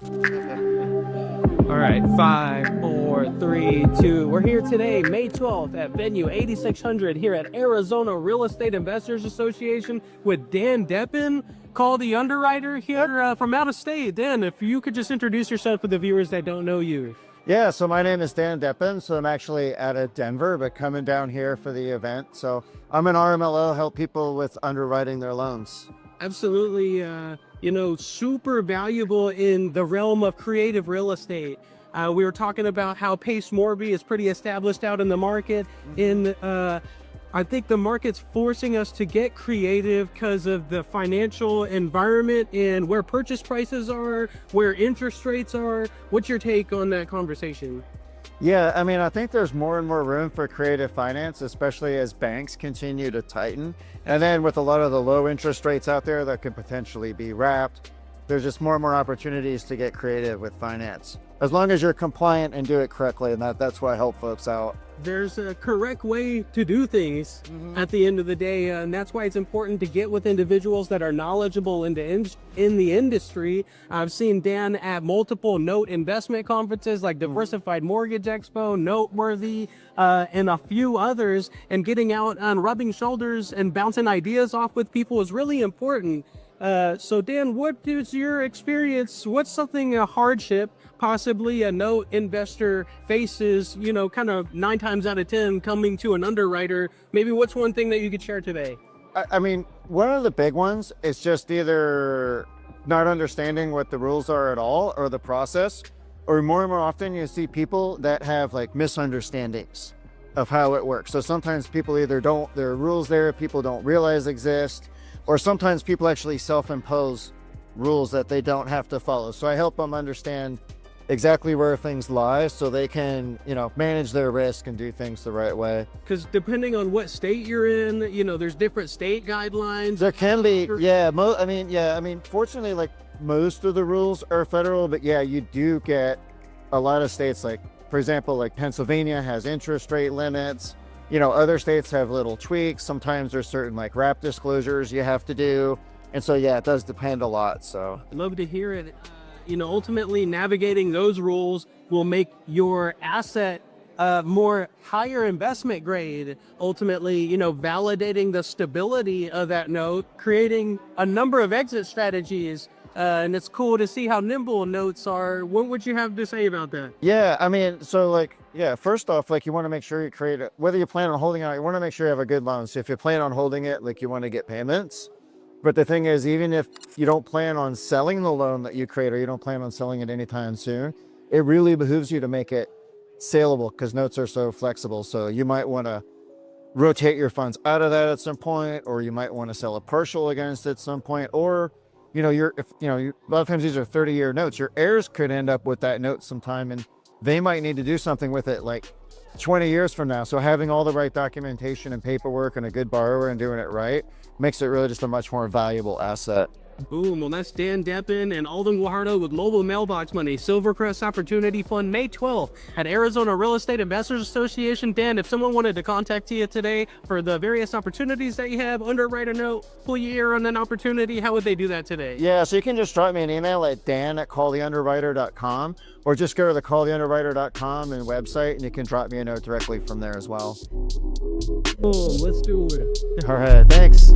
All right, 5, 4, 3, 2. We're here today, May 12th at venue 8600 here at Arizona Real Estate Investors Association with Dan Deppen, Call the Underwriter here from out of state. Dan, if you could just introduce yourself for the viewers that don't know you. Yeah, so my name is Dan Deppen. So I'm actually out of Denver, but coming down here for the event. So I'm an RMLO, help people with underwriting their loans. Absolutely, super valuable in the realm of creative real estate. We were talking about how Pace Morby is pretty established out in the market. I think the market's forcing us to get creative because of the financial environment and where purchase prices are, where interest rates are. What's your take on that conversation? Yeah, I mean, I think there's more and more room for creative finance, especially as banks continue to tighten. And then with a lot of the low interest rates out there that could potentially be wrapped, there's just more and more opportunities to get creative with finance. As long as you're compliant and do it correctly, and that's why I help folks out. There's a correct way to do things at the end of the day, and that's why it's important to get with individuals that are knowledgeable in the industry. I've seen Dan at multiple note investment conferences like Diversified Mortgage Expo, Noteworthy, and a few others, and getting out and rubbing shoulders and bouncing ideas off with people is really important. So Dan, what is your experience? What's something, a hardship, possibly a note investor faces, kind of 9 times out of 10 coming to an underwriter? Maybe what's one thing that you could share today? I mean, one of the big ones is just either not understanding what the rules are at all or the process, or more and more often you see people that have like misunderstandings of how it works. So sometimes people either there are rules there people don't realize exist, or sometimes people actually self-impose rules that they don't have to follow. So I help them understand exactly where things lie so they can, manage their risk and do things the right way. Because depending on what state you're in, there's different state guidelines. There can be, fortunately, like most of the rules are federal, but yeah, you do get a lot of states, like, for example, like Pennsylvania has interest rate limits. Other states have little tweaks. Sometimes there's certain like wrap disclosures you have to do. And so, yeah, it does depend a lot. So I'd love to hear it. Ultimately navigating those rules will make your asset more higher investment grade, ultimately, validating the stability of that note, creating a number of exit strategies. And it's cool to see how nimble notes are. What would you have to say about that? Yeah, I mean, so first off, you want to make sure you create it, whether you plan on holding it, you want to make sure you have a good loan. So if you plan on holding it, you want to get payments. But the thing is, even if you don't plan on selling the loan that you create, or you don't plan on selling it anytime soon, it really behooves you to make it saleable because notes are so flexible. So you might want to rotate your funds out of that at some point, or you might want to sell a partial against it at some point, or a lot of times these are 30-year notes. Your heirs could end up with that note sometime, and they might need to do something with it 20 years from now. So having all the right documentation and paperwork and a good borrower and doing it right makes it really just a much more valuable asset. Boom. Well, that's Dan Deppen and Alden Guajardo with Mobile Mailbox Money, Silvercrest Opportunity Fund, May 12th at Arizona Real Estate Investors Association. Dan, if someone wanted to contact you today for the various opportunities that you have, underwrite a note, pull your ear on an opportunity, how would they do that today? Yeah, so you can just drop me an email at dan@calltheunderwriter.com, or just go to the calltheunderwriter.com and website, and you can drop me a note directly from there as well. Boom. Let's do it. All right, thanks.